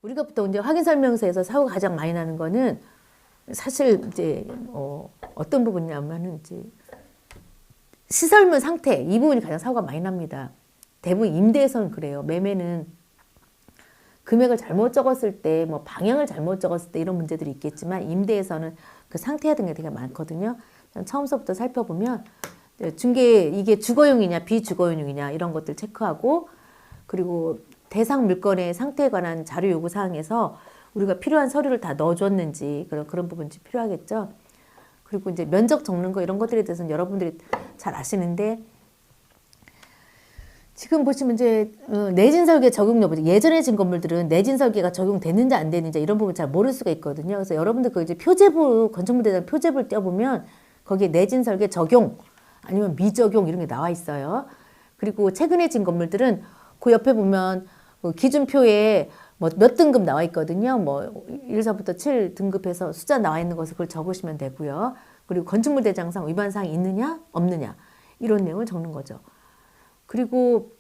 우리가 보통 이제 확인 설명서에서 사고가 가장 많이 나는 거는 사실 이제 어떤 부분이냐면은 이제 시설물 상태 이 부분이 가장 사고가 많이 납니다. 대부분 임대에서는 그래요. 매매는 금액을 잘못 적었을 때, 뭐 방향을 잘못 적었을 때 이런 문제들이 있겠지만 임대에서는 그 상태 같은 게 되게 많거든요. 처음서부터 살펴보면 중개 이게 주거용이냐 비주거용이냐 이런 것들 체크하고 그리고 대상 물건의 상태에 관한 자료 요구 사항에서 우리가 필요한 서류를 다 넣어줬는지 그런 부분이 필요하겠죠. 그리고 이제 면적 적는 거 이런 것들에 대해서는 여러분들이 잘 아시는데 지금 보시면 이제 내진 설계 적용 여부 예전에 진 건물들은 내진 설계가 적용됐는지 안 됐는지 이런 부분 잘 모를 수가 있거든요. 그래서 여러분들 그 이제 표제부 건축물대장 표제부를 떼어보면 거기에 내진 설계 적용 아니면 미적용 이런 게 나와 있어요. 그리고 최근에 진 건물들은 그 옆에 보면 그 기준표에 뭐 몇 등급 나와 있거든요. 뭐 1서부터 7 등급해서 숫자 나와 있는 것을 그걸 적으시면 되고요. 그리고 건축물 대장상 위반 사항이 있느냐 없느냐 이런 내용을 적는 거죠. 그리고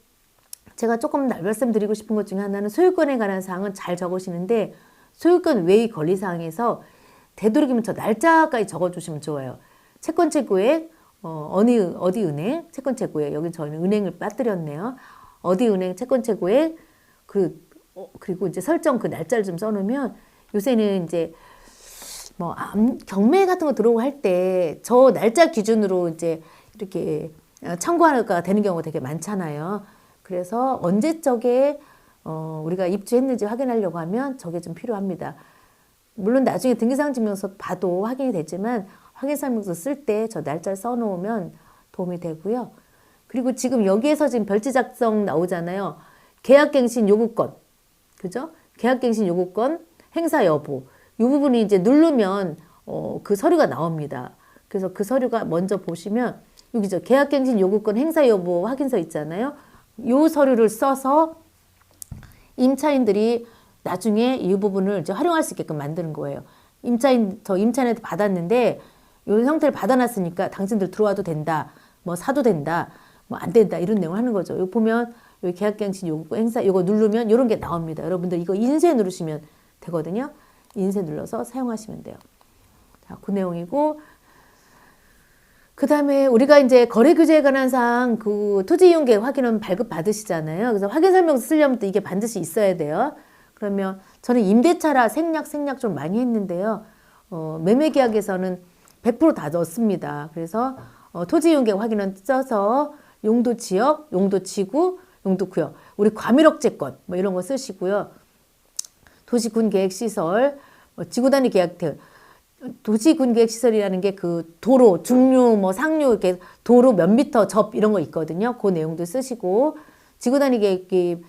제가 조금 말씀드리고 싶은 것 중에 하나는 소유권에 관한 사항은 잘 적으시는데 소유권 외의 권리 사항에서 되도록이면 저 날짜까지 적어주시면 좋아요. 채권 채고액 어디 은행 채권 채고액 여기 저희는 은행을 빠뜨렸네요. 어디 은행 채권 채고액 그리고 이제 설정 그 날짜를 좀 써놓으면 요새는 이제 뭐 경매 같은 거 들어오고 할 때 저 날짜 기준으로 이제 이렇게 청구가 되는 경우가 되게 많잖아요. 그래서 언제적에 우리가 입주했는지 확인하려고 하면 저게 좀 필요합니다. 물론 나중에 등기사항증명서 봐도 확인이 되지만 확인설명서 쓸 때 저 날짜를 써놓으면 도움이 되고요. 그리고 지금 여기에서 지금 별지 작성 나오잖아요. 계약갱신 요구권, 그죠? 계약갱신 요구권, 행사 여부. 이 부분이 이제 누르면 그 서류가 나옵니다. 그래서 그 서류가 먼저 보시면 여기죠. 계약갱신 요구권 행사 여부 확인서 있잖아요. 이 서류를 써서 임차인들이 나중에 이 부분을 이제 활용할 수 있게끔 만드는 거예요. 저 임차인한테 받았는데 이 형태를 받아놨으니까 당신들 들어와도 된다. 뭐 사도 된다. 뭐 안 된다. 이런 내용을 하는 거죠. 여기 보면 여기 계약갱신 요구 행사 이거 누르면 이런 게 나옵니다. 여러분들 이거 인쇄 누르시면 되거든요. 인쇄 눌러서 사용하시면 돼요. 자, 그 내용이고 그 다음에 우리가 이제 거래 규제에 관한 사항 그 토지 이용 계획 확인은 발급 받으시잖아요. 그래서 확인 설명서 쓰려면 또 이게 반드시 있어야 돼요. 그러면 저는 임대차라 생략 좀 많이 했는데요. 매매 계약에서는 100% 다 넣습니다. 그래서 토지 이용 계획 확인은 써서 용도 지역, 용도 지구, 용도 구역, 우리 과밀억제권 뭐 이런 거 쓰시고요. 도시군 계획 시설, 지구 단위 계약들, 도시군 계획 시설이라는 게 그 도로, 중류, 뭐 상류 이렇게 도로 몇 미터 접 이런 거 있거든요. 그 내용도 쓰시고 지구 단위 계획이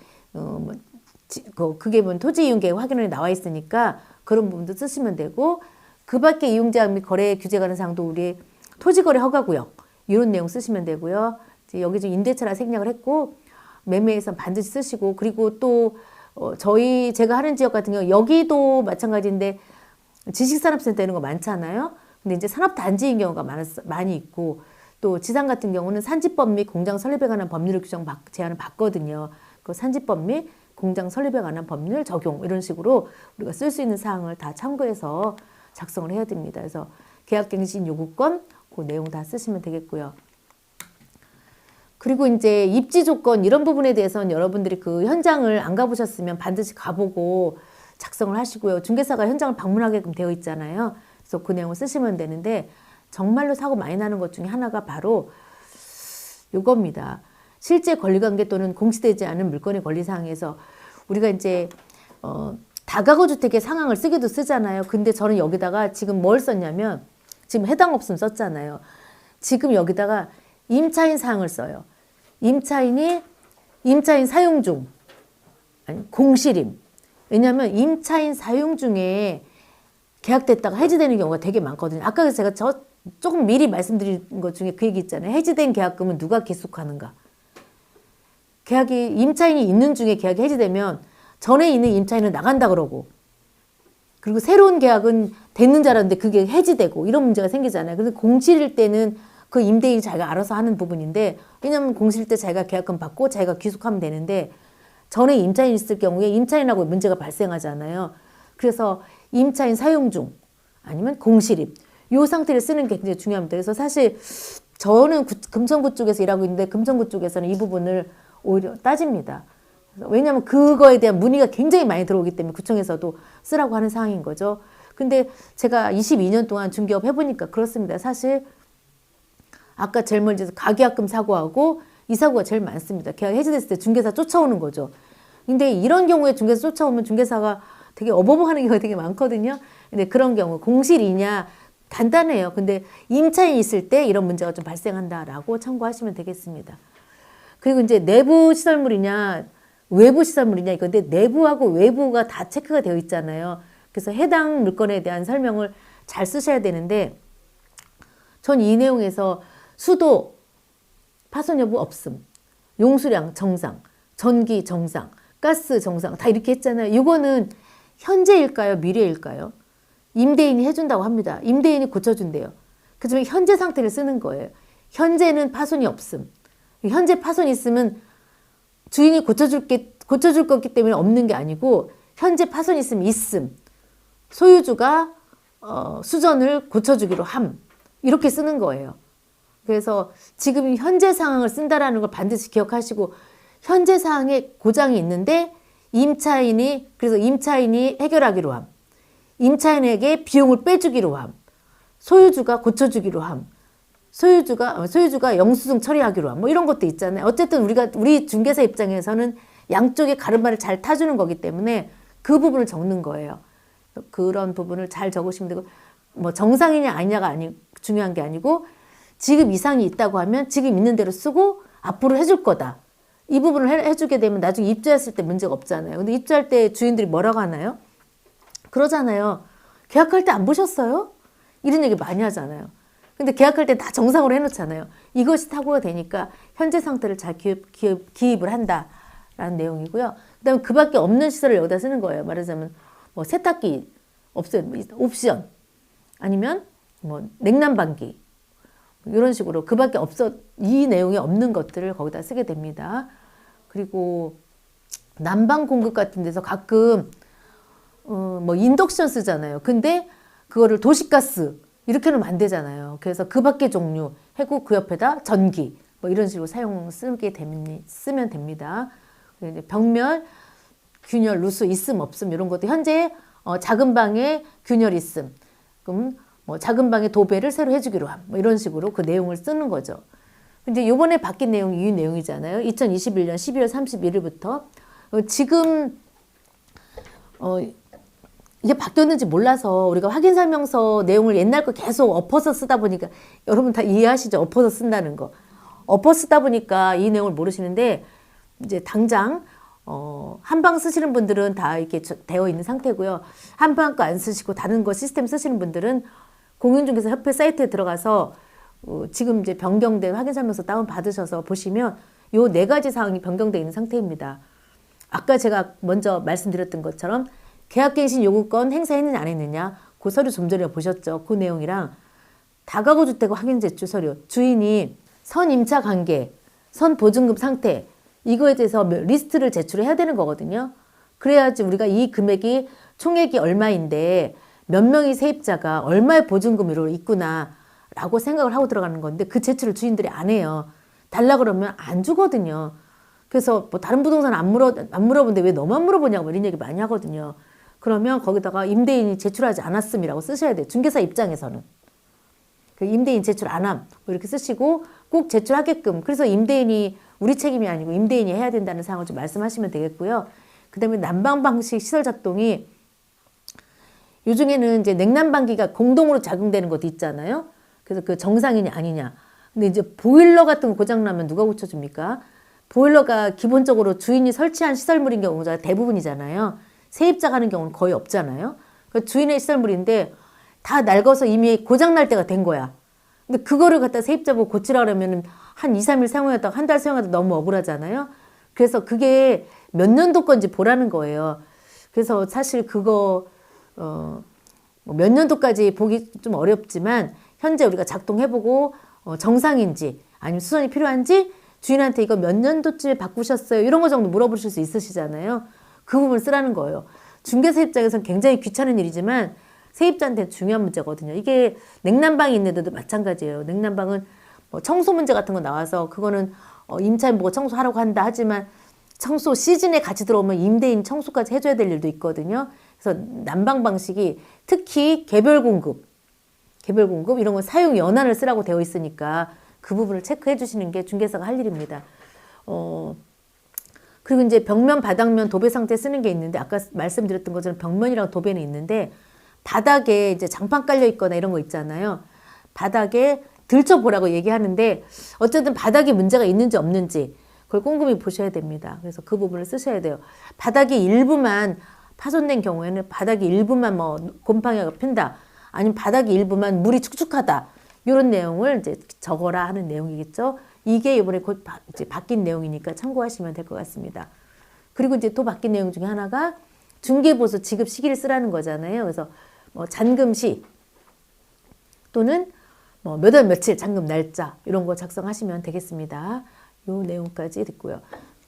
그게 뭐 토지 이용 계획 확인에 나와 있으니까 그런 부분도 쓰시면 되고 그 밖에 이용제한 및 거래 규제 관한 사항도 우리 토지거래 허가구역 이런 내용 쓰시면 되고요. 이제 여기 좀 임대차라 생략을 했고 매매에서 반드시 쓰시고 그리고 또 제가 하는 지역 같은 경우 여기도 마찬가지인데 지식산업센터 되는 거 많잖아요. 근데 이제 산업단지인 경우가 많이 있고 또 지상 같은 경우는 산지법 및 공장 설립에 관한 법률을 제안을 받거든요. 그 산지법 및 공장 설립에 관한 법률 적용 이런 식으로 우리가 쓸 수 있는 사항을 다 참고해서 작성을 해야 됩니다. 그래서 계약갱신 요구권 그 내용 다 쓰시면 되겠고요. 그리고 이제 입지 조건 이런 부분에 대해서는 여러분들이 그 현장을 안 가보셨으면 반드시 가보고 작성을 하시고요. 중개사가 현장을 방문하게끔 되어 있잖아요. 그래서 그 내용을 쓰시면 되는데 정말로 사고 많이 나는 것 중에 하나가 바로 이겁니다. 실제 권리관계 또는 공시되지 않은 물건의 권리사항에서 우리가 이제 다가구 주택의 상황을 쓰기도 쓰잖아요. 근데 저는 여기다가 지금 뭘 썼냐면 지금 해당 없음 썼잖아요. 지금 여기다가 임차인 사항을 써요. 임차인 사용 중 아니 공실임. 왜냐하면 임차인 사용 중에 계약됐다가 해지되는 경우가 되게 많거든요. 아까 제가 조금 미리 말씀드린 것 중에 그 얘기 있잖아요. 해지된 계약금은 누가 기속하는가. 임차인이 있는 중에 계약이 해지되면 전에 있는 임차인은 나간다 그러고 그리고 새로운 계약은 됐는 줄 알았는데 그게 해지되고 이런 문제가 생기잖아요. 그래서 공실일 때는 그 임대인이 자기가 알아서 하는 부분인데 왜냐하면 공실 때 자기가 계약금 받고 자기가 귀속하면 되는데 전에 임차인이 있을 경우에 임차인하고 문제가 발생하잖아요. 그래서 임차인 사용 중 아니면 공실입 이 상태를 쓰는 게 굉장히 중요합니다. 그래서 사실 저는 금천구 쪽에서 일하고 있는데 금천구 쪽에서는 이 부분을 오히려 따집니다. 왜냐하면 그거에 대한 문의가 굉장히 많이 들어오기 때문에 구청에서도 쓰라고 하는 상황인 거죠. 근데 제가 22년 동안 중개업 해보니까 그렇습니다. 사실 아까 제일 먼저 가계약금 사고하고 이 사고가 제일 많습니다. 계약 해지됐을 때 중개사 쫓아오는 거죠. 근데 이런 경우에 중개사 쫓아오면 중개사가 되게 어버버하는 경우가 되게 많거든요. 근데 그런 경우 공실이냐 간단해요. 근데 임차인이 있을 때 이런 문제가 좀 발생한다라고 참고하시면 되겠습니다. 그리고 이제 내부 시설물이냐 외부 시설물이냐 이건데 내부하고 외부가 다 체크가 되어 있잖아요. 그래서 해당 물건에 대한 설명을 잘 쓰셔야 되는데 전 이 내용에서 수도 파손 여부 없음, 용수량 정상, 전기 정상, 가스 정상 다 이렇게 했잖아요. 이거는 현재일까요? 미래일까요? 임대인이 해준다고 합니다. 임대인이 고쳐준대요. 그렇지만 현재 상태를 쓰는 거예요. 현재는 파손이 없음. 현재 파손이 있으면 주인이 고쳐줄 거기 때문에 없는 게 아니고 현재 파손이 있으면 있음. 소유주가 수전을 고쳐주기로 함. 이렇게 쓰는 거예요. 그래서 지금 현재 상황을 쓴다라는 걸 반드시 기억하시고 현재 상황에 고장이 있는데 그래서 임차인이 해결하기로 함. 임차인에게 비용을 빼주기로 함. 소유주가 고쳐주기로 함. 소유주가 영수증 처리하기로 함. 뭐 이런 것도 있잖아요. 어쨌든 우리 중개사 입장에서는 양쪽의 가르마를 잘 타주는 거기 때문에 그 부분을 적는 거예요. 그런 부분을 잘 적으시면 되고, 뭐 정상이냐 아니냐가 중요한 게 아니고, 지금 이상이 있다고 하면 지금 있는 대로 쓰고 앞으로 해줄 거다. 이 부분을 해주게 되면 나중에 입주했을 때 문제가 없잖아요. 근데 입주할 때 주인들이 뭐라고 하나요? 그러잖아요. 계약할 때 안 보셨어요? 이런 얘기 많이 하잖아요. 근데 계약할 때 다 정상으로 해놓잖아요. 이것이 타고가 되니까 현재 상태를 잘 기입을 한다라는 내용이고요. 그 다음에 그 밖에 없는 시설을 여기다 쓰는 거예요. 말하자면 뭐 세탁기 옵션 아니면 뭐 냉난방기 이런 식으로 그 밖에 이 내용이 없는 것들을 거기다 쓰게 됩니다. 그리고 난방 공급 같은 데서 가끔 뭐 인덕션 쓰잖아요. 근데 그거를 도시가스 이렇게 놓으면 안 되잖아요. 그래서 그 밖의 종류 해고 그 옆에다 전기 뭐 이런 식으로 쓰면 됩니다. 이제 벽면, 균열, 누수 있음 없음 이런 것도 현재 작은 방에 균열 있음. 그럼 뭐 작은 방에 도배를 새로 해주기로 함. 뭐 이런 식으로 그 내용을 쓰는 거죠. 근데 요번에 바뀐 내용이 이 내용이잖아요. 2021년 12월 31일부터 지금 이게 바뀌었는지 몰라서 우리가 확인 설명서 내용을 옛날 거 계속 엎어서 쓰다 보니까 여러분 다 이해하시죠? 엎어서 쓴다는 거. 엎어 쓰다 보니까 이 내용을 모르시는데 이제 당장 한방 쓰시는 분들은 다 이렇게 되어 있는 상태고요. 한방 거 안 쓰시고 다른 거 시스템 쓰시는 분들은 공인중개사 협회 사이트에 들어가서 지금 이제 변경된 확인 설명서 다운 받으셔서 보시면 요 4가지 사항이 변경되어 있는 상태입니다. 아까 제가 먼저 말씀드렸던 것처럼 계약갱신 요구권 행사했느냐 안 했느냐 그 서류 좀 전에 보셨죠. 그 내용이랑 다가구 주택 확인 제출 서류 주인이 선임차 관계 선보증금 상태 이거에 대해서 리스트를 제출해야 되는 거거든요. 그래야지 우리가 이 금액이 총액이 얼마인데 몇 명의 세입자가 얼마의 보증금으로 있구나 라고 생각을 하고 들어가는 건데 그 제출을 주인들이 안 해요. 달라 그러면 안 주거든요. 그래서 뭐 다른 부동산 안 물어보는데 왜 너만 물어보냐고 이런 얘기 많이 하거든요. 그러면 거기다가 임대인이 제출하지 않았음이라고 쓰셔야 돼요. 중개사 입장에서는. 그 임대인 제출 안 함. 뭐 이렇게 쓰시고 꼭 제출하게끔. 그래서 임대인이 우리 책임이 아니고 임대인이 해야 된다는 사항을 좀 말씀하시면 되겠고요. 그 다음에 난방 방식 시설 작동이 요즘에는 이제 냉난방기가 공동으로 작용되는 것도 있잖아요. 그래서 그 정상이냐 아니냐. 근데 이제 보일러 같은 거 고장나면 누가 고쳐줍니까? 보일러가 기본적으로 주인이 설치한 시설물인 경우가 대부분이잖아요. 세입자가 하는 경우는 거의 없잖아요. 그러니까 주인의 시설물인데 다 낡아서 이미 고장날 때가 된 거야. 근데 그거를 갖다 세입자 보고 고치라 그러면은 한 2, 3일 사용했다가 한 달 사용하다 너무 억울하잖아요. 그래서 그게 몇 년도 건지 보라는 거예요. 그래서 사실 그거 몇 년도까지 보기 좀 어렵지만 현재 우리가 작동해보고 정상인지 아니면 수선이 필요한지 주인한테 이거 몇 년도쯤에 바꾸셨어요? 이런 거 정도 물어보실 수 있으시잖아요. 그 부분을 쓰라는 거예요. 중개사 입장에서는 굉장히 귀찮은 일이지만 세입자한테는 중요한 문제거든요. 이게 냉난방이 있는 데도 마찬가지예요. 냉난방은 뭐 청소 문제 같은 거 나와서 그거는 임차인 보고 청소하라고 한다 하지만 청소 시즌에 같이 들어오면 임대인 청소까지 해줘야 될 일도 있거든요. 그래서 난방 방식이 특히 개별 공급 이런 건 사용 연한을 쓰라고 되어 있으니까 그 부분을 체크해 주시는 게 중개사가 할 일입니다. 그리고 이제 벽면, 바닥면, 도배 상태 쓰는 게 있는데 아까 말씀드렸던 것처럼 벽면이랑 도배는 있는데 바닥에 이제 장판 깔려 있거나 이런 거 있잖아요. 바닥에 들춰보라고 얘기하는데 어쨌든 바닥에 문제가 있는지 없는지 그걸 꼼꼼히 보셔야 됩니다. 그래서 그 부분을 쓰셔야 돼요. 바닥이 일부만 파손된 경우에는 바닥이 일부만 뭐 곰팡이가 핀다. 아니면 바닥이 일부만 물이 축축하다. 이런 내용을 이제 적어라 하는 내용이겠죠. 이게 이번에 곧 이제 바뀐 내용이니까 참고하시면 될 것 같습니다. 그리고 이제 또 바뀐 내용 중에 하나가 중개보수 지급 시기를 쓰라는 거잖아요. 그래서 뭐 잔금 시 또는 뭐 몇 월 며칠 잔금 날짜 이런 거 작성하시면 되겠습니다. 요 내용까지 듣고요.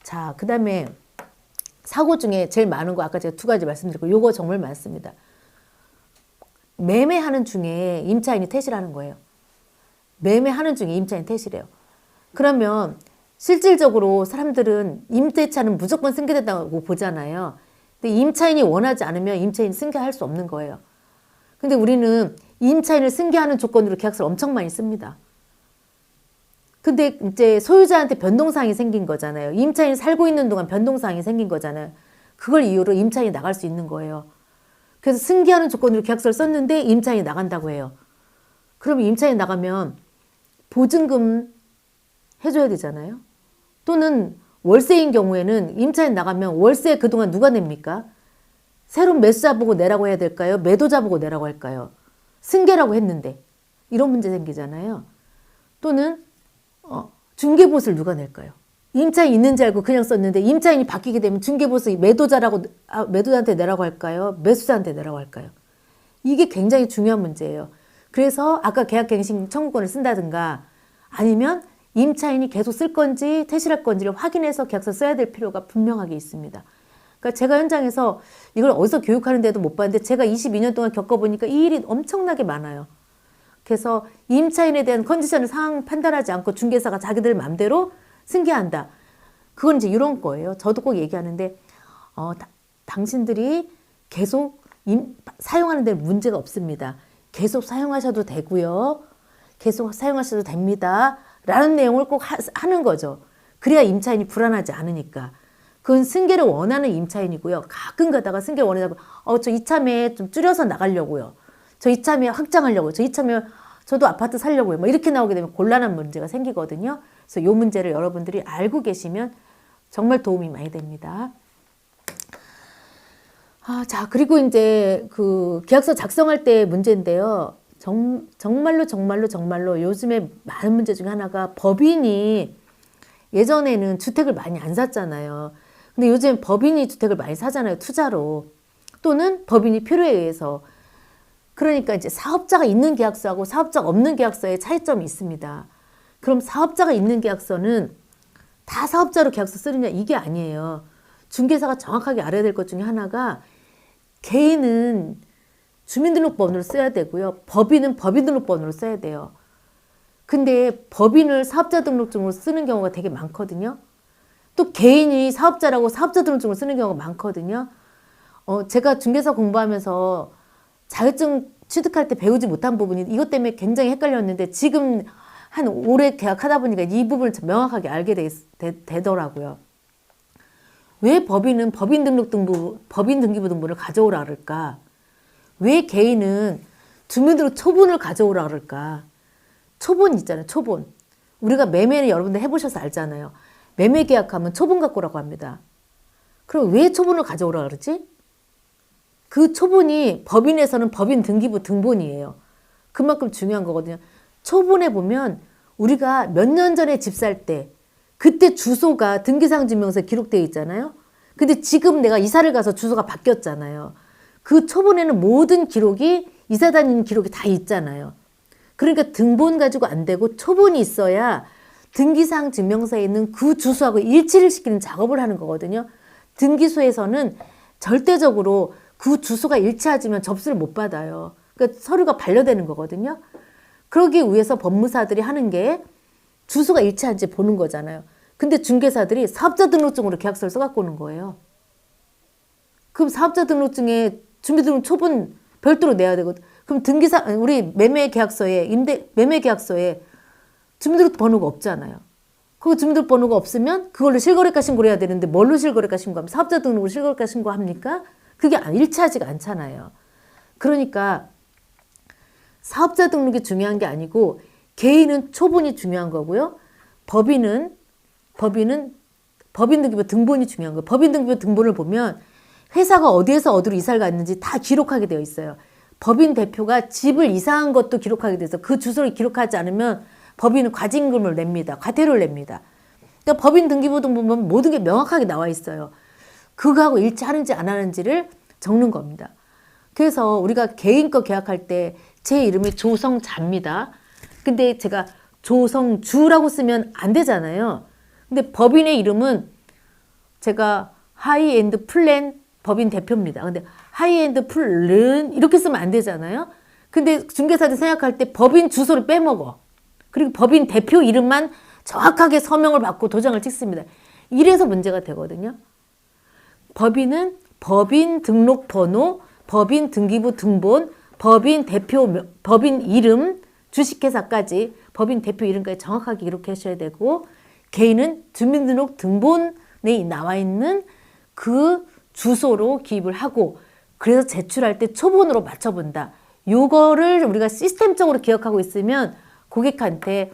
자, 그 다음에 사고 중에 제일 많은 거 아까 제가 2가지 말씀드렸고 요거 정말 많습니다. 매매하는 중에 임차인이 퇴실을 하는 거예요. 매매하는 중에 임차인 퇴실해요. 그러면 실질적으로 사람들은 임대차는 무조건 승계된다고 보잖아요. 근데 임차인이 원하지 않으면 임차인 승계할 수 없는 거예요. 근데 우리는 임차인을 승계하는 조건으로 계약서를 엄청 많이 씁니다. 근데 이제 소유자한테 변동사항이 생긴 거잖아요. 임차인이 살고 있는 동안 변동사항이 생긴 거잖아요. 그걸 이유로 임차인이 나갈 수 있는 거예요. 그래서 승계하는 조건으로 계약서를 썼는데 임차인이 나간다고 해요. 그러면 임차인이 나가면 보증금 해줘야 되잖아요. 또는 월세인 경우에는 임차인 나가면 월세 그동안 누가 냅니까? 새로운 매수자 보고 내라고 해야 될까요? 매도자 보고 내라고 할까요? 승계라고 했는데 이런 문제 생기잖아요. 또는 중개보수를 누가 낼까요? 임차인 있는지 알고 그냥 썼는데 임차인이 바뀌게 되면 중개보수 매도자한테 내라고 할까요? 매수자한테 내라고 할까요? 이게 굉장히 중요한 문제예요. 그래서 아까 계약갱신 청구권을 쓴다든가 아니면 임차인이 계속 쓸 건지 퇴실할 건지를 확인해서 계약서 써야 될 필요가 분명하게 있습니다. 그러니까 제가 현장에서 이걸 어디서 교육하는데도 못 봤는데 제가 22년 동안 겪어보니까 이 일이 엄청나게 많아요. 그래서 임차인에 대한 컨디션을 상황 판단하지 않고 중개사가 자기들 마음대로 승계한다. 그건 이제 이런 거예요. 저도 꼭 얘기하는데 당신들이 계속 사용하는 데 문제가 없습니다. 계속 사용하셔도 되고요. 계속 사용하셔도 됩니다. 라는 내용을 꼭 하는 거죠. 그래야 임차인이 불안하지 않으니까. 그건 승계를 원하는 임차인이고요. 가끔 가다가 승계 원하다고 저 이참에 좀 줄여서 나가려고요. 저 이참에 확장하려고요. 저 이참에 저도 아파트 살려고요. 뭐 이렇게 나오게 되면 곤란한 문제가 생기거든요. 그래서 이 문제를 여러분들이 알고 계시면 정말 도움이 많이 됩니다. 자, 그리고 이제 그 계약서 작성할 때 문제인데요. 정말로 요즘에 많은 문제 중에 하나가 법인이 예전에는 주택을 많이 안 샀잖아요. 근데 요즘 법인이 주택을 많이 사잖아요. 투자로. 또는 법인이 필요에 의해서. 그러니까 이제 사업자가 있는 계약서하고 사업자가 없는 계약서의 차이점이 있습니다. 그럼 사업자가 있는 계약서는 다 사업자로 계약서 쓰느냐? 이게 아니에요. 중개사가 정확하게 알아야 될 것 중에 하나가 개인은 주민등록번호를 써야 되고요. 법인은 법인등록번호를 써야 돼요. 근데 법인을 사업자 등록증으로 쓰는 경우가 되게 많거든요. 또 개인이 사업자라고 사업자 등록증을 쓰는 경우가 많거든요. 제가 중개사 공부하면서 자격증 취득할 때 배우지 못한 부분이 이것 때문에 굉장히 헷갈렸는데 지금 한 오래 계약하다 보니까 이 부분을 명확하게 알게 되더라고요. 왜 법인은 법인 등기부 등본을 가져오라 그럴까? 왜 개인은 주민등록 초본을 가져오라 그럴까? 초본 있잖아요. 초본. 우리가 매매는 여러분들 해보셔서 알잖아요. 매매 계약하면 초본 갖고 오라고 합니다. 그럼 왜 초본을 가져오라 그러지? 그 초본이 법인에서는 법인 등기부 등본이에요. 그만큼 중요한 거거든요. 초본에 보면 우리가 몇 년 전에 집 살 때 그때 주소가 등기상 증명서에 기록되어 있잖아요. 근데 지금 내가 이사를 가서 주소가 바뀌었잖아요. 그 초본에는 모든 기록이 이사 다니는 기록이 다 있잖아요. 그러니까 등본 가지고 안 되고 초본이 있어야 등기사항 증명서에 있는 그 주소하고 일치를 시키는 작업을 하는 거거든요. 등기소에서는 절대적으로 그 주소가 일치하지만 접수를 못 받아요. 그러니까 서류가 반려되는 거거든요. 그러기 위해서 법무사들이 하는 게 주소가 일치한지 보는 거잖아요. 근데 중개사들이 사업자 등록증으로 계약서를 써갖고 오는 거예요. 그럼 사업자 등록증에 주민등록 초본 별도로 내야 되거든. 그럼 우리 매매계약서에 매매계약서에 주민등록 번호가 없잖아요. 그 주민등록 번호가 없으면 그걸로 실거래가 신고를 해야 되는데 뭘로 실거래가 신고하면 사업자 등록으로 실거래가 신고합니까? 그게 일치하지가 않잖아요. 그러니까 사업자 등록이 중요한 게 아니고 개인은 초본이 중요한 거고요. 법인 등기부 등본이 중요한 거예요. 법인 등기부 등본을 보면 회사가 어디에서 어디로 이사를 갔는지 다 기록하게 되어 있어요. 법인 대표가 집을 이사한 것도 기록하게 돼서 그 주소를 기록하지 않으면 법인은 과징금을 냅니다. 과태료를 냅니다. 그러니까 법인 등기부 등본 모든 게 명확하게 나와 있어요. 그거하고 일치하는지 안 하는지를 적는 겁니다. 그래서 우리가 개인 거 계약할 때 제 이름이 조성자입니다. 근데 제가 조성주라고 쓰면 안 되잖아요. 근데 법인의 이름은 제가 하이엔드 플랜 법인 대표입니다. 근데 하이엔드 플랜 이렇게 쓰면 안 되잖아요. 근데 중개사들 생각할 때 법인 주소를 빼먹어. 그리고 법인 대표 이름만 정확하게 서명을 받고 도장을 찍습니다. 이래서 문제가 되거든요. 법인은 법인 등록번호, 법인 등기부 등본, 법인 대표, 법인 이름, 주식회사까지 법인 대표 이름까지 정확하게 기록하셔야 되고 개인은 주민등록 등본에 나와 있는 그 주소로 기입을 하고 그래서 제출할 때 초본으로 맞춰본다. 요거를 우리가 시스템적으로 기억하고 있으면 고객한테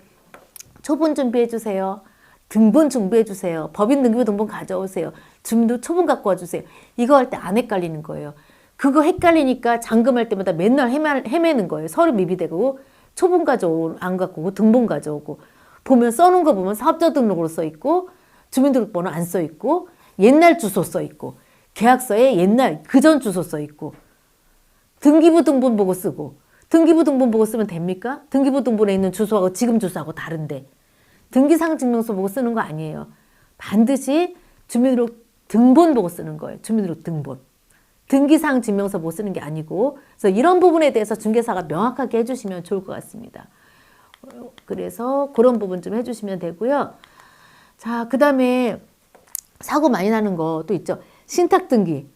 초본 준비해 주세요. 등본 준비해 주세요. 법인 등기부 등본 가져오세요. 주민등록 초본 갖고 와주세요. 이거 할 때 안 헷갈리는 거예요. 그거 헷갈리니까 잔금할 때마다 맨날 헤매는 거예요. 서류 미비되고 초본 안 갖고 오고 등본 가져오고 보면 써놓은 거 보면 사업자 등록으로 써 있고 주민등록번호 안 써 있고 옛날 주소 써 있고 계약서에 옛날 그전 주소 써 있고 등기부 등본 보고 쓰고 등기부 등본 보고 쓰면 됩니까? 등기부 등본에 있는 주소하고 지금 주소하고 다른데 등기사항 증명서 보고 쓰는 거 아니에요. 반드시 주민등록 등본 보고 쓰는 거예요. 주민등록 등본. 등기사항 증명서 보고 쓰는 게 아니고 그래서 이런 부분에 대해서 중개사가 명확하게 해주시면 좋을 것 같습니다. 그래서 그런 부분 좀 해주시면 되고요. 자, 그 다음에 사고 많이 나는 것도 있죠. 신탁등기.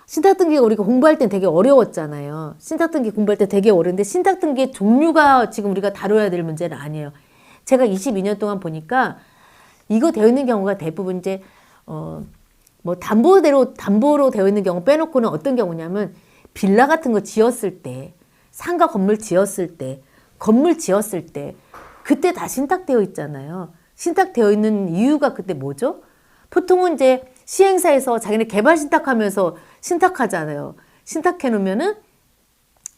신탁등기가 우리가 공부할 땐 되게 어려웠잖아요. 신탁등기 공부할 때 되게 어려운데 신탁등기의 종류가 지금 우리가 다뤄야 될 문제는 아니에요. 제가 22년 동안 보니까 이거 되어 있는 경우가 대부분 이제 뭐 담보로 되어 있는 경우 빼놓고는 어떤 경우냐면 빌라 같은 거 지었을 때 상가 건물 지었을 때 그때 다 신탁되어 있잖아요. 신탁되어 있는 이유가 그때 뭐죠? 보통은 이제 시행사에서 자기네 개발 신탁하면서 신탁하잖아요. 신탁해 놓으면은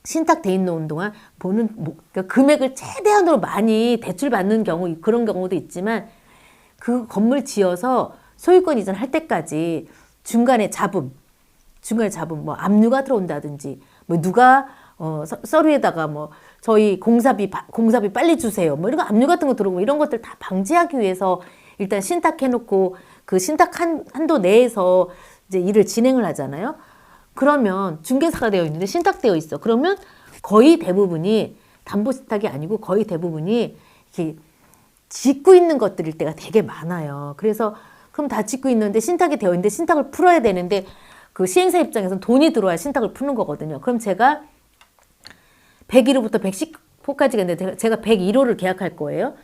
신탁돼 있는 동안 그러니까 금액을 최대한으로 많이 대출받는 경우 그런 경우도 있지만 그 건물 지어서 소유권 이전할 때까지 중간에 잡음 뭐 압류가 들어온다든지 뭐 누가 서류에다가 뭐 저희 공사비 빨리 주세요 뭐 이런 거 압류 같은 거 들어오고 이런 것들 다 방지하기 위해서 일단 신탁해 놓고 그 신탁 한도 내에서 이제 일을 진행을 하잖아요. 그러면 중개사가 되어 있는데 신탁되어 있어. 그러면 거의 대부분이 담보 신탁이 아니고 거의 대부분이 이렇게 짓고 있는 것들일 때가 되게 많아요. 그래서 그럼 다 짓고 있는데 신탁이 되어 있는데 신탁을 풀어야 되는데 그 시행사 입장에서는 돈이 들어와야 신탁을 푸는 거거든요. 그럼 제가 101호부터 110호까지가 있는데 제가 101호를 계약할 거예요.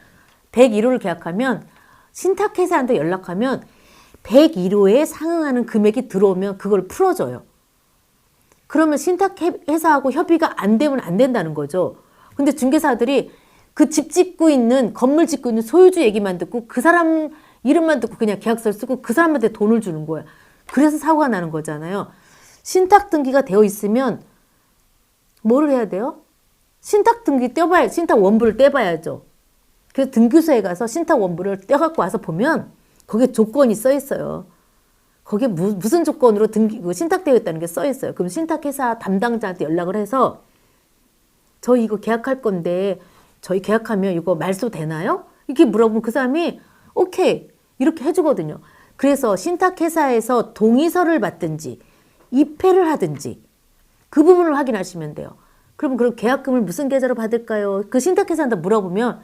101호를 계약하면 신탁회사한테 연락하면 101호에 상응하는 금액이 들어오면 그걸 풀어줘요. 그러면 신탁회사하고 협의가 안 되면 안 된다는 거죠. 근데 중개사들이 그 집 짓고 있는 건물 짓고 있는 소유주 얘기만 듣고 그 사람 이름만 듣고 그냥 계약서를 쓰고 그 사람한테 돈을 주는 거야. 그래서 사고가 나는 거잖아요. 신탁 등기가 되어 있으면 뭐를 해야 돼요? 신탁 등기 신탁 원부를 떼봐야죠. 그래서 등기소에 가서 신탁 원부를 떼갖고 와서 보면 거기에 조건이 써 있어요. 거기에 무슨 조건으로 신탁되어 있다는 게 써 있어요. 그럼 신탁회사 담당자한테 연락을 해서 저희 이거 계약할 건데 저희 계약하면 이거 말소 되나요? 이렇게 물어보면 그 사람이 오케이 이렇게 해주거든요. 그래서 신탁회사에서 동의서를 받든지 입회를 하든지 그 부분을 확인하시면 돼요. 그럼 계약금을 무슨 계좌로 받을까요? 그 신탁회사한테 물어보면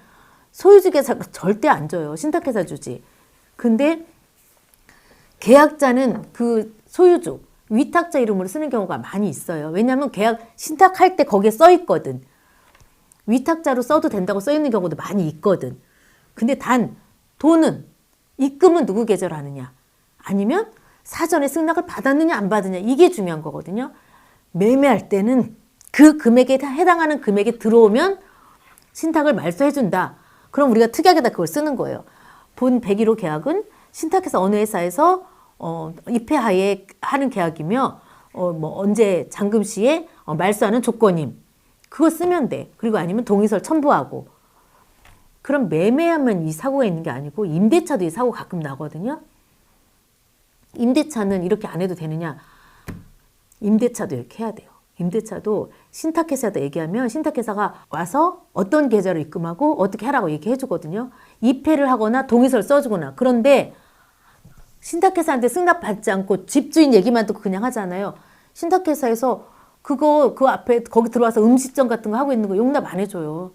소유주 계좌가 절대 안 줘요. 신탁회사 주지. 근데 계약자는 그 소유주, 위탁자 이름으로 쓰는 경우가 많이 있어요. 왜냐하면 계약 신탁할 때 거기에 써 있거든. 위탁자로 써도 된다고 써 있는 경우도 많이 있거든. 근데 단 돈은 입금은 누구 계좌로 하느냐 아니면 사전에 승낙을 받았느냐 안 받느냐 이게 중요한 거거든요. 매매할 때는 그 금액에 해당하는 금액이 들어오면 신탁을 말소해준다. 그럼 우리가 특약에다 그걸 쓰는 거예요. 본 101호 계약은 신탁해서 어느 회사에서 입회하에 하는 계약이며 뭐 언제 잔금 시에 말소하는 조건임. 그거 쓰면 돼. 그리고 아니면 동의서를 첨부하고. 그럼 매매하면 이 사고가 있는 게 아니고 임대차도 이 사고 가끔 나거든요. 임대차는 이렇게 안 해도 되느냐? 임대차도 이렇게 해야 돼요. 임대차도 신탁회사에다 얘기하면 신탁회사가 와서 어떤 계좌로 입금하고 어떻게 하라고 얘기해 주거든요. 입회를 하거나 동의서를 써주거나. 그런데 신탁회사한테 승낙받지 않고 집주인 얘기만 듣고 그냥 하잖아요. 신탁회사에서 그 앞에 거기 들어와서 음식점 같은 거 하고 있는 거 용납 안 해줘요.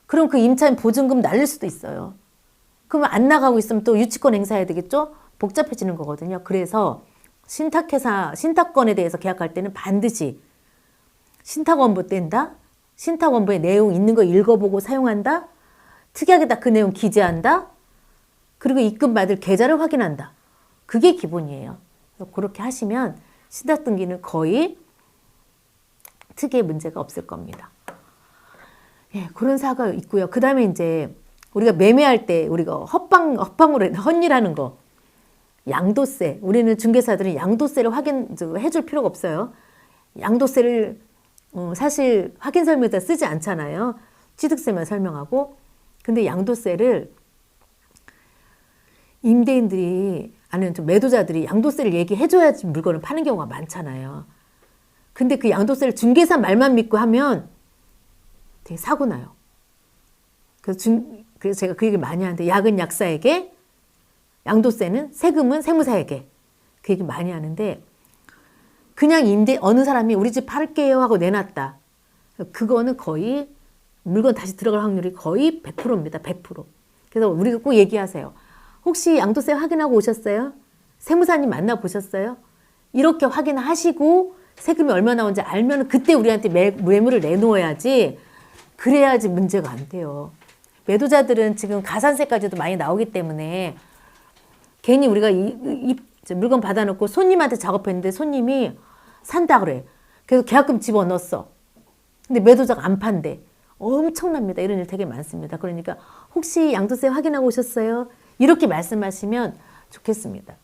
그럼 그 임차인 보증금 날릴 수도 있어요. 그러면 안 나가고 있으면 또 유치권 행사해야 되겠죠? 복잡해지는 거거든요. 그래서 신탁권에 대해서 계약할 때는 반드시 신탁원부 뗀다. 신탁원부의 내용 있는 거 읽어보고 사용한다. 특약에다 그 내용 기재한다. 그리고 입금 받을 계좌를 확인한다. 그게 기본이에요. 그래서 그렇게 하시면 신탁 등기는 거의 특이의 문제가 없을 겁니다. 예, 그런 사가 있고요. 그 다음에 이제 우리가 매매할 때 우리가 헛방으로 헛일하는 거. 양도세. 우리는 중개사들은 양도세를 해줄 필요가 없어요. 양도세를 사실 확인 설명에다 쓰지 않잖아요. 취득세만 설명하고. 근데 양도세를 임대인들이 아니면 좀 매도자들이 양도세를 얘기해줘야지 물건을 파는 경우가 많잖아요. 근데 그 양도세를 중개사 말만 믿고 하면 되게 사고 나요. 그래서 제가 그 얘기를 많이 하는데 약은 약사에게 양도세는 세금은 세무사에게 그 얘기 많이 하는데 그냥 어느 사람이 우리 집 팔게요 하고 내놨다. 그거는 거의 물건 다시 들어갈 확률이 거의 100%입니다. 100%. 그래서 우리가 꼭 얘기하세요. 혹시 양도세 확인하고 오셨어요? 세무사님 만나보셨어요? 이렇게 확인하시고 세금이 얼마 나오는지 알면 그때 우리한테 매물을 내놓아야지 그래야지 문제가 안 돼요. 매도자들은 지금 가산세까지도 많이 나오기 때문에 괜히 우리가 물건 받아놓고 손님한테 작업했는데 손님이 산다 그래. 그래서 계약금 집어넣었어. 근데 매도자가 안 판대. 엄청납니다. 이런 일 되게 많습니다. 그러니까 혹시 양도세 확인하고 오셨어요? 이렇게 말씀하시면 좋겠습니다.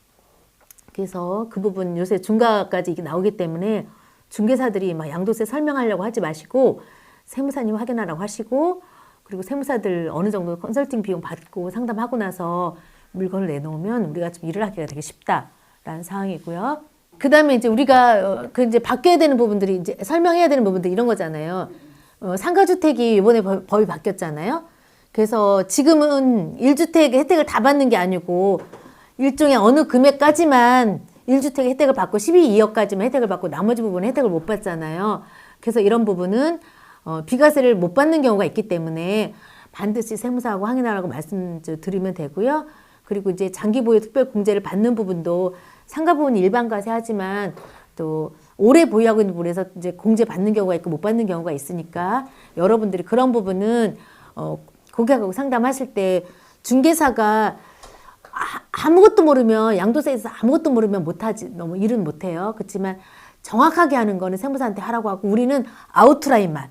그래서 그 부분 요새 중과까지 이게 나오기 때문에 중개사들이 막 양도세 설명하려고 하지 마시고 세무사님 확인하라고 하시고 그리고 세무사들 어느 정도 컨설팅 비용 받고 상담하고 나서 물건을 내놓으면 우리가 좀 일을 하기가 되게 쉽다라는 상황이고요. 그 다음에 이제 우리가 이제 바뀌어야 되는 부분들이 이제 설명해야 되는 부분들 이런 거잖아요. 상가주택이 이번에 법이 바뀌었잖아요. 그래서 지금은 1주택 혜택을 다 받는 게 아니고 일종의 어느 금액까지만 1주택 혜택을 받고 12.2억까지만 혜택을 받고 나머지 부분은 혜택을 못 받잖아요. 그래서 이런 부분은 비과세를 못 받는 경우가 있기 때문에 반드시 세무사하고 확인하라고 말씀드리면 되고요. 그리고 이제 장기보유 특별공제를 받는 부분도 상가 부분이 일반과세 하지만 또 오래 보유하고 있는 부분에서 이제 공제 받는 경우가 있고 못 받는 경우가 있으니까 여러분들이 그런 부분은 고객하고 상담하실 때 중개사가 아무것도 모르면 양도세에서 아무것도 모르면 못하지 너무 일은 못해요. 그렇지만 정확하게 하는 거는 세무사한테 하라고 하고 우리는 아웃라인만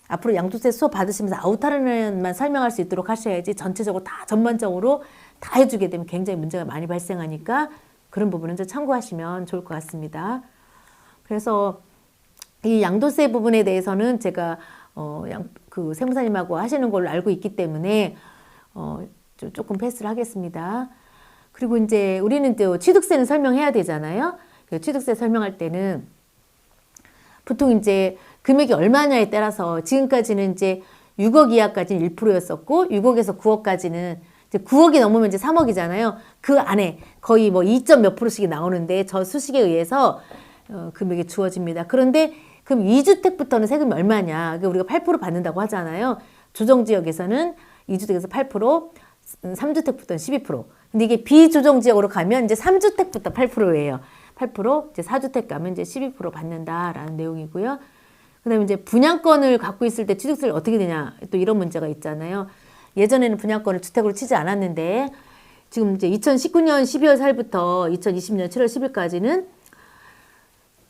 앞으로 양도세 수업 받으시면서 아웃라인만 설명할 수 있도록 하셔야지 전체적으로 다 전반적으로 다 해주게 되면 굉장히 문제가 많이 발생하니까 그런 부분은 좀 참고하시면 좋을 것 같습니다. 그래서 이 양도세 부분에 대해서는 제가 그 세무사님하고 하시는 걸로 알고 있기 때문에 조금 패스를 하겠습니다. 그리고 이제 우리는 또 취득세는 설명해야 되잖아요. 취득세 설명할 때는 보통 이제 금액이 얼마냐에 따라서 지금까지는 이제 6억 이하까지는 1%였었고 6억에서 9억까지는 이제 9억이 넘으면 이제 3억이잖아요. 그 안에 거의 뭐 2점 몇 프로씩이 나오는데 저 수식에 의해서 금액이 주어집니다. 그런데 그럼 2주택부터는 세금이 얼마냐? 우리가 8% 받는다고 하잖아요. 조정지역에서는 2주택에서 8%, 3주택부터는 12%. 근데 이게 비조정지역으로 가면 이제 3주택부터 8%예요. 8%, 이제 4주택 가면 이제 12% 받는다라는 내용이고요. 그 다음에 이제 분양권을 갖고 있을 때 취득세를 어떻게 되냐? 또 이런 문제가 있잖아요. 예전에는 분양권을 주택으로 치지 않았는데 지금 이제 2019년 12월 4일부터 2020년 7월 10일까지는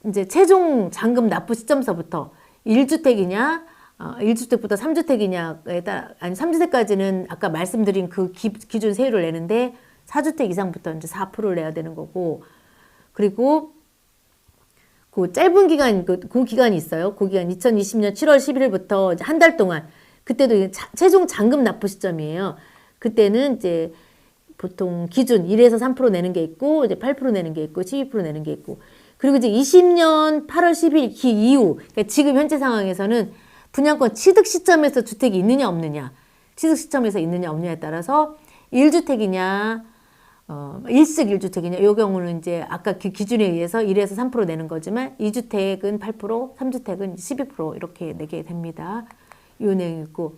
이제 최종 잔금 납부 시점서부터 1주택이냐, 1주택부터 3주택이냐에 따라, 아니 3주택까지는 아까 말씀드린 그 기준 세율을 내는데 4주택 이상부터 이제 4%를 내야 되는 거고, 그리고 그 짧은 기간, 그 기간이 있어요. 그 기간 2020년 7월 11일부터 한 달 동안, 그때도 최종 잔금 납부 시점이에요. 그때는 이제 보통 기준 1에서 3% 내는 게 있고, 이제 8% 내는 게 있고, 12% 내는 게 있고, 그리고 이제 20년 8월 10일 기 이후, 그러니까 지금 현재 상황에서는 분양권 취득 시점에서 주택이 있느냐 없느냐, 취득 시점에서 있느냐 없느냐에 따라서 1주택이냐, 일식 1주택이냐, 이 경우는 이제 아까 그 기준에 의해서 1에서 3% 내는 거지만 2주택은 8%, 3주택은 12% 이렇게 내게 됩니다. 이 내용이고,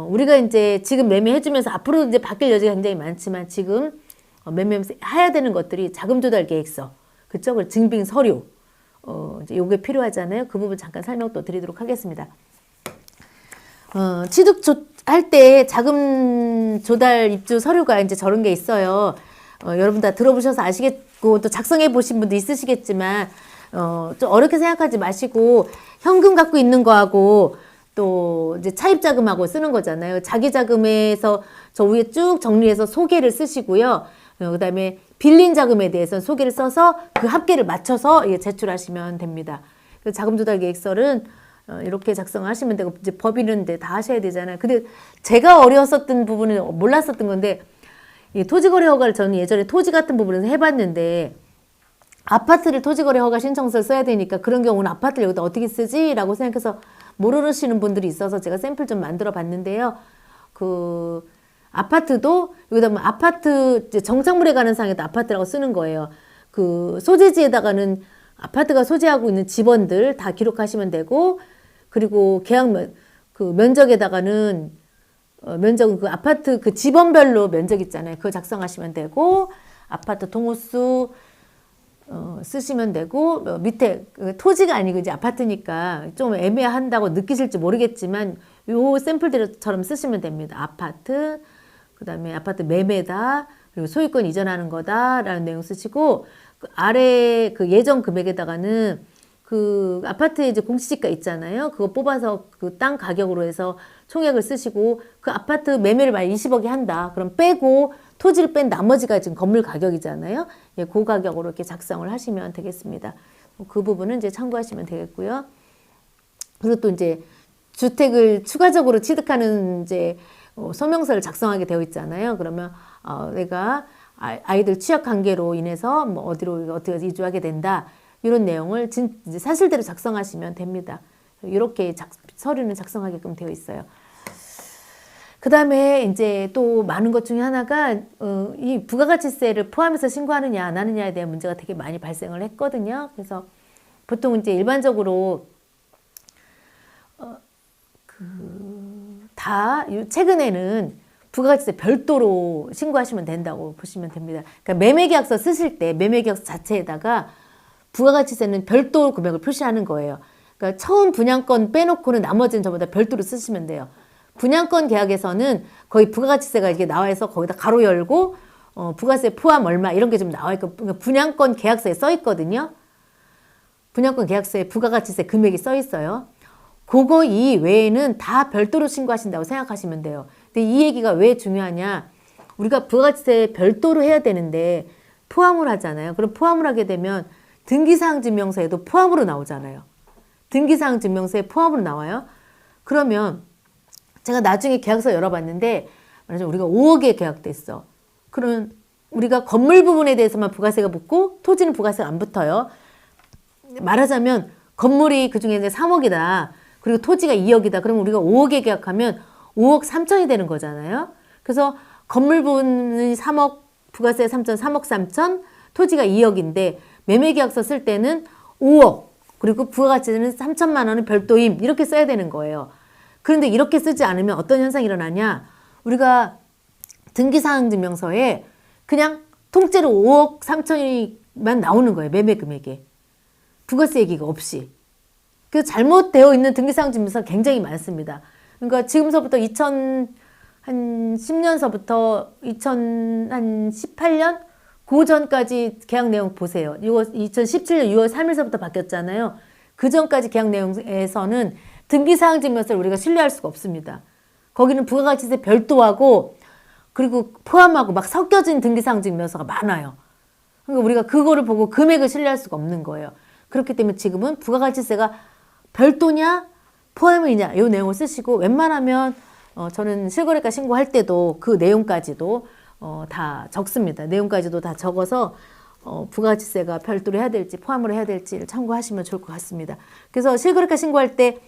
우리가 이제 지금 매매해주면서 앞으로 이제 바뀔 여지가 굉장히 많지만 지금 매매하면서 해야 되는 것들이 자금 조달 계획서, 그쵸? 그리고 증빙 서류, 이제 요게 필요하잖아요. 그 부분 잠깐 설명 또 드리도록 하겠습니다. 취득할 때 자금 조달 입주 서류가 이제 저런 게 있어요. 여러분 다 들어보셔서 아시겠고, 또 작성해 보신 분도 있으시겠지만, 좀 어렵게 생각하지 마시고, 현금 갖고 있는 거하고, 또 이제 차입자금하고 쓰는 거잖아요. 자기 자금에서 저 위에 쭉 정리해서 소개를 쓰시고요. 그 다음에 빌린 자금에 대해서 소개를 써서 그 합계를 맞춰서 제출하시면 됩니다. 그래서 자금조달계획서는 이렇게 작성하시면 되고, 이제 법인은 이제 다 하셔야 되잖아요. 근데 제가 어려웠었던 부분은 몰랐었던 건데, 이 토지거래 허가를 저는 예전에 토지 같은 부분에서 해봤는데, 아파트를 토지거래 허가 신청서를 써야 되니까 그런 경우는 아파트를 여기다 어떻게 쓰지? 라고 생각해서 모르시는 분들이 있어서 제가 샘플 좀 만들어 봤는데요. 그 아파트도 여기다 뭐 아파트 정착물에 관한 사항에도 아파트라고 쓰는 거예요. 그 소재지에다가는 아파트가 소재하고 있는 집원들 다 기록하시면 되고, 그리고 그 면적에다가는 면적은 그 아파트 그 집원별로 면적 있잖아요. 그거 작성하시면 되고, 아파트 동호수 쓰시면 되고, 밑에 토지가 아니고 이제 아파트니까 좀 애매한다고 느끼실지 모르겠지만 요 샘플들처럼 쓰시면 됩니다. 아파트, 그 다음에 아파트 매매다, 그리고 소유권 이전하는 거다라는 내용 쓰시고, 그 아래 그 예정 금액에다가는 그 아파트에 이제 공시지가 있잖아요. 그거 뽑아서 그 땅 가격으로 해서 총액을 쓰시고, 그 아파트 매매를 만약 20억이 한다. 그럼 빼고 토지를 뺀 나머지가 지금 건물 가격이잖아요. 예, 그 가격으로 이렇게 작성을 하시면 되겠습니다. 그 부분은 이제 참고하시면 되겠고요. 그리고 또 이제 주택을 추가적으로 취득하는 이제 소명서를 작성하게 되어 있잖아요. 그러면 내가 아이들 취약 관계로 인해서 뭐 어디로 어떻게 이주하게 된다. 이런 내용을 이제 사실대로 작성하시면 됩니다. 이렇게 서류는 작성하게끔 되어 있어요. 그 다음에 이제 또 많은 것 중에 하나가 이 부가가치세를 포함해서 신고하느냐 안 하느냐에 대한 문제가 되게 많이 발생을 했거든요. 그래서 보통 이제 일반적으로 최근에는 부가가치세 별도로 신고하시면 된다고 보시면 됩니다. 그러니까 매매계약서 쓰실 때 매매계약서 자체에다가 부가가치세는 별도 금액을 표시하는 거예요. 그러니까 처음 분양권 빼놓고는 나머지는 전부 다 별도로 쓰시면 돼요. 분양권 계약에서는 거의 부가가치세가 이게 나와 있어 거기다 가로 열고 부가세 포함 얼마 이런 게 좀 나와 있고, 그러니까 분양권 계약서에 써 있거든요. 분양권 계약서에 부가가치세 금액이 써 있어요. 그거 이외에는 다 별도로 신고하신다고 생각하시면 돼요. 근데 이 얘기가 왜 중요하냐? 우리가 부가가치세 별도로 해야 되는데 포함을 하잖아요. 그럼 포함을 하게 되면 등기사항 증명서에도 포함으로 나오잖아요. 등기사항 증명서에 포함으로 나와요. 그러면 제가 나중에 계약서 열어봤는데 말하자면 우리가 5억에 계약됐어. 그러면 우리가 건물 부분에 대해서만 부가세가 붙고 토지는 부가세가 안 붙어요. 말하자면 건물이 그중에 이제 3억이다. 그리고 토지가 2억이다. 그러면 우리가 5억에 계약하면 5억 3천이 되는 거잖아요. 그래서 건물 부분이 3억, 부가세 3천, 3억 3천, 토지가 2억인데 매매계약서 쓸 때는 5억, 그리고 부가가치는 3천만 원은 별도임 이렇게 써야 되는 거예요. 그런데 이렇게 쓰지 않으면 어떤 현상이 일어나냐. 우리가 등기사항증명서에 그냥 통째로 5억 3천이만 나오는 거예요. 매매금액에. 부가세 얘기가 없이. 그 잘못되어 있는 등기사항증명서가 굉장히 많습니다. 그러니까 지금서부터 2010년서부터 2018년 그 전까지 계약 내용 보세요. 이거 2017년 6월 3일서부터 바뀌었잖아요. 그 전까지 계약 내용에서는 등기사항증명서를 우리가 신뢰할 수가 없습니다. 거기는 부가가치세 별도하고 그리고 포함하고 막 섞여진 등기사항증명서가 많아요. 그러니까 우리가 그거를 보고 금액을 신뢰할 수가 없는 거예요. 그렇기 때문에 지금은 부가가치세가 별도냐 포함이냐 이 내용을 쓰시고 웬만하면 저는 실거래가 신고할 때도 그 내용까지도 다 적습니다. 내용까지도 다 적어서 부가가치세가 별도로 해야 될지 포함으로 해야 될지를 참고하시면 좋을 것 같습니다. 그래서 실거래가 신고할 때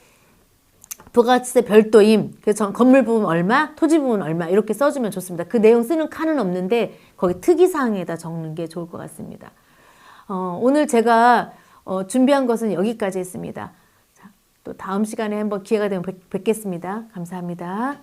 부가가치세 별도임, 그래서 건물 부분 얼마, 토지 부분 얼마 이렇게 써주면 좋습니다. 그 내용 쓰는 칸은 없는데 거기 특이사항에다 적는 게 좋을 것 같습니다. 오늘 제가 준비한 것은 여기까지 했습니다. 자, 또 다음 시간에 한번 기회가 되면 뵙겠습니다. 감사합니다.